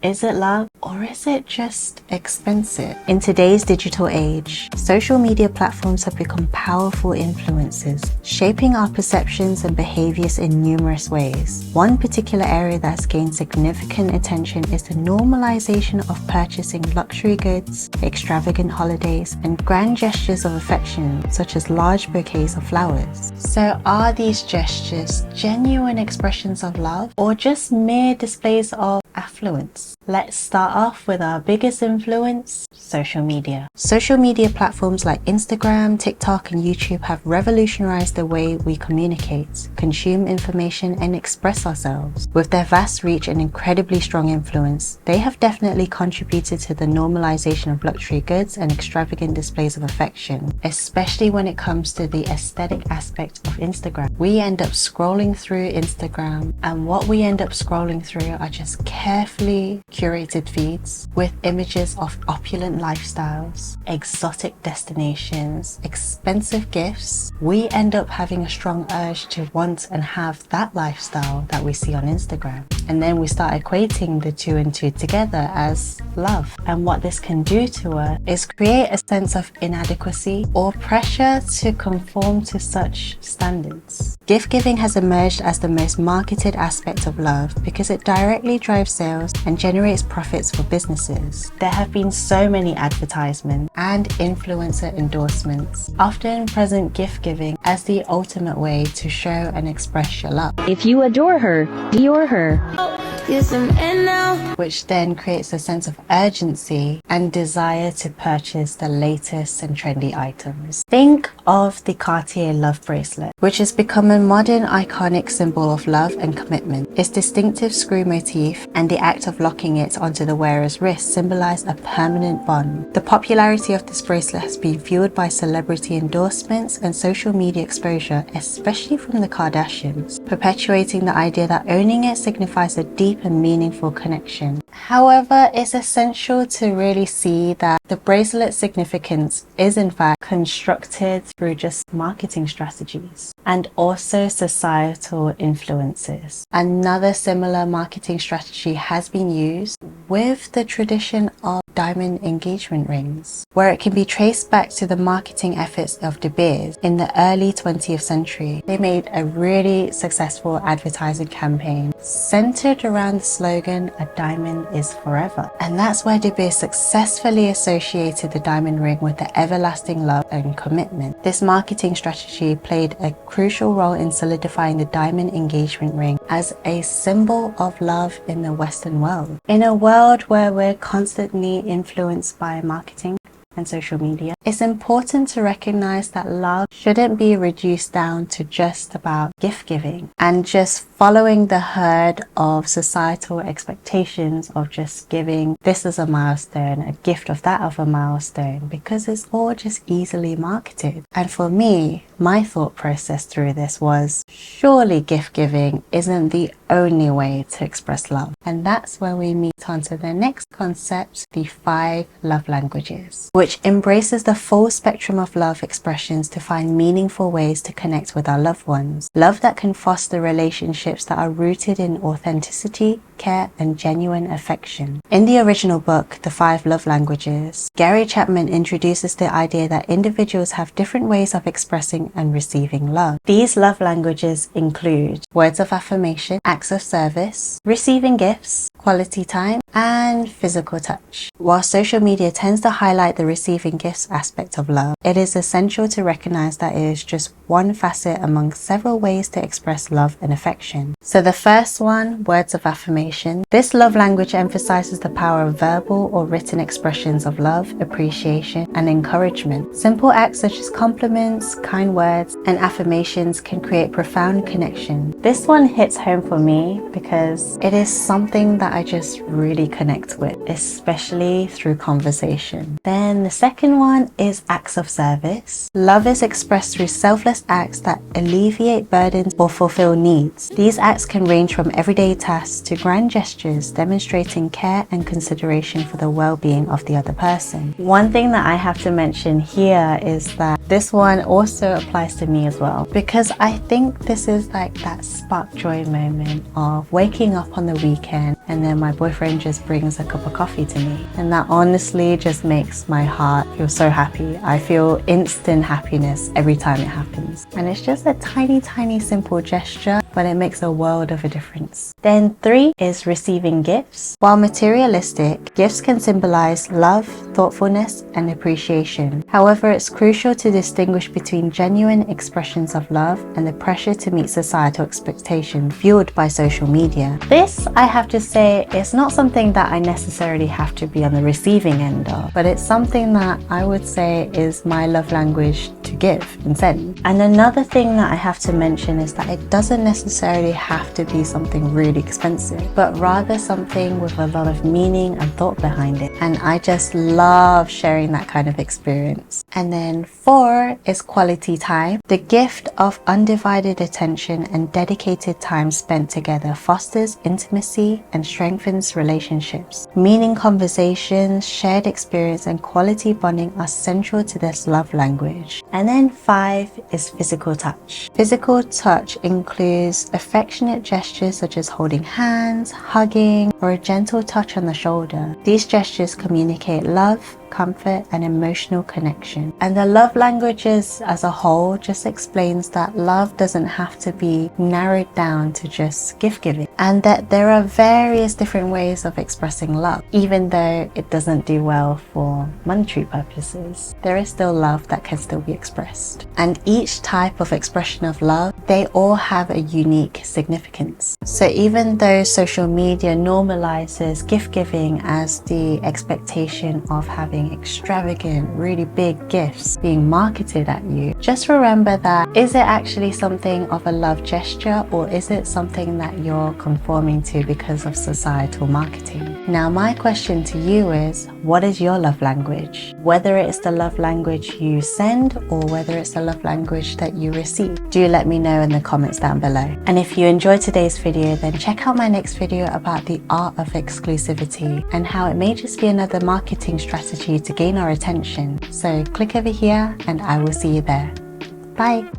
Is it love or is it just expensive? In today's digital age, social media platforms have become powerful influences, shaping our perceptions and behaviors in numerous ways. One particular area that has gained significant attention is the normalization of purchasing luxury goods, extravagant holidays, and grand gestures of affection, such as large bouquets of flowers. So are these gestures genuine expressions of love or just mere displays of affluence? Let's start off with our biggest influence, social media. Social media platforms like Instagram, TikTok, and YouTube have revolutionized the way we communicate, consume information, and express ourselves. With their vast reach and incredibly strong influence, they have definitely contributed to the normalization of luxury goods and extravagant displays of affection, especially when it comes to the aesthetic aspect of Instagram. We end up scrolling through Instagram, and what we end up scrolling through are just carefully curated feeds with images of opulent lifestyles, exotic destinations, expensive gifts. We end up having a strong urge to want and have that lifestyle that we see on Instagram. And then we start equating the two and two together as love. And what this can do to us is create a sense of inadequacy or pressure to conform to such standards. Gift giving has emerged as the most marketed aspect of love because it directly drives sales and generates profits for businesses. There have been so many advertisements and influencer endorsements often present gift giving as the ultimate way to show and express your love. If you adore her, Dior her. Which then creates a sense of urgency and desire to purchase the latest and trendy items. Think of the Cartier love bracelet, which has become a modern iconic symbol of love and commitment. Its distinctive screw motif and the act of locking it onto the wearer's wrist symbolize a permanent bond. The popularity of this bracelet has been fueled by celebrity endorsements and social media exposure, especially from the Kardashians, perpetuating the idea that owning it signifies a deep and meaningful connection. However, it's essential to really see that the bracelet's significance is in fact constructed through just marketing strategies and also societal influences. Another similar marketing strategy has been used with the tradition of diamond engagement rings, where it can be traced back to the marketing efforts of De Beers in the early 20th century. They made a really successful advertising campaign centered around the slogan, "A diamond is forever." And that's where De Beers successfully associated the diamond ring with the everlasting love and commitment. This marketing strategy played a crucial role in solidifying the diamond engagement ring as a symbol of love in the Western world. In a world where we're constantly influenced by marketing and social media, it's important to recognize that love shouldn't be reduced down to just about gift giving and just following the herd of societal expectations of just giving this as a milestone, a gift of that of a milestone, because it's all just easily marketed. And for me, my thought process through this was, surely gift giving isn't the only way to express love. And that's where we meet on to the next concept, the 5 love languages, which embraces the full spectrum of love expressions to find meaningful ways to connect with our loved ones. Love that can foster relationships that are rooted in authenticity, care, and genuine affection. In the original book, The 5 Love Languages, Gary Chapman introduces the idea that individuals have different ways of expressing and receiving love. These love languages include words of affirmation, acts of service, receiving gifts, quality time, and physical touch. While social media tends to highlight the receiving gifts aspect of love, it is essential to recognize that it is just one facet among several ways to express love and affection. So the first one, words of affirmation. This love language emphasizes the power of verbal or written expressions of love, appreciation, and encouragement. Simple acts such as compliments, kind words, and affirmations can create profound connection. This one hits home for me because it is something that I just really connect with, especially through conversation. Then the second one is acts of service. Love is expressed through selfless acts that alleviate burdens or fulfill needs. These acts can range from everyday tasks to grand gestures, demonstrating care and consideration for the well-being of the other person. One thing that I have to mention here is that this one also applies to me as well, because I think this is like that spark joy moment of waking up on the weekend and then my boyfriend just brings a cup of coffee to me. And that honestly just makes my heart feel so happy. I feel instant happiness every time it happens. And it's just a tiny, tiny simple gesture, but it makes a world of a difference. Then 3 is receiving gifts. While materialistic, gifts can symbolize love, thoughtfulness, and appreciation. However, it's crucial to distinguish between genuine expressions of love and the pressure to meet societal expectations fueled by social media. This, I have to say, is not something that I necessarily have to be on the receiving end of, but it's something that I would say is my love language to give and send. And another thing that I have to mention is that it doesn't necessarily have to be something really expensive, but rather something with a lot of meaning and thought behind it. And I just love sharing that kind of experience. And then 4 is quality time. The gift of undivided attention and dedicated time spent together fosters intimacy and strengthens relationships. Meaning conversations, shared experience, and quality bonding are central to this love language. And then 5 is physical touch. Physical touch includes affectionate gestures such as holding hands, hugging, or a gentle touch on the shoulder. These gestures communicate love, comfort, and emotional connection. And the love languages as a whole just explains that love doesn't have to be narrowed down to just gift giving, and that there are various different ways of expressing love. Even though it doesn't do well for monetary purposes, there is still love that can still be expressed. And each type of expression of love, they all have a unique significance. So even though social media normalizes gift giving as the expectation of having extravagant, really big gifts being marketed at you, just remember that, is it actually something of a love gesture, or is it something that you're conforming to because of societal marketing? Now my question to you is, what is your love language? Whether it's the love language you send or whether it's the love language that you receive, do let me know in the comments down below. And if you enjoyed today's video, then check out my next video about the art of exclusivity and how it may just be another marketing strategy to gain our attention. So click over here and I will see you there. Bye.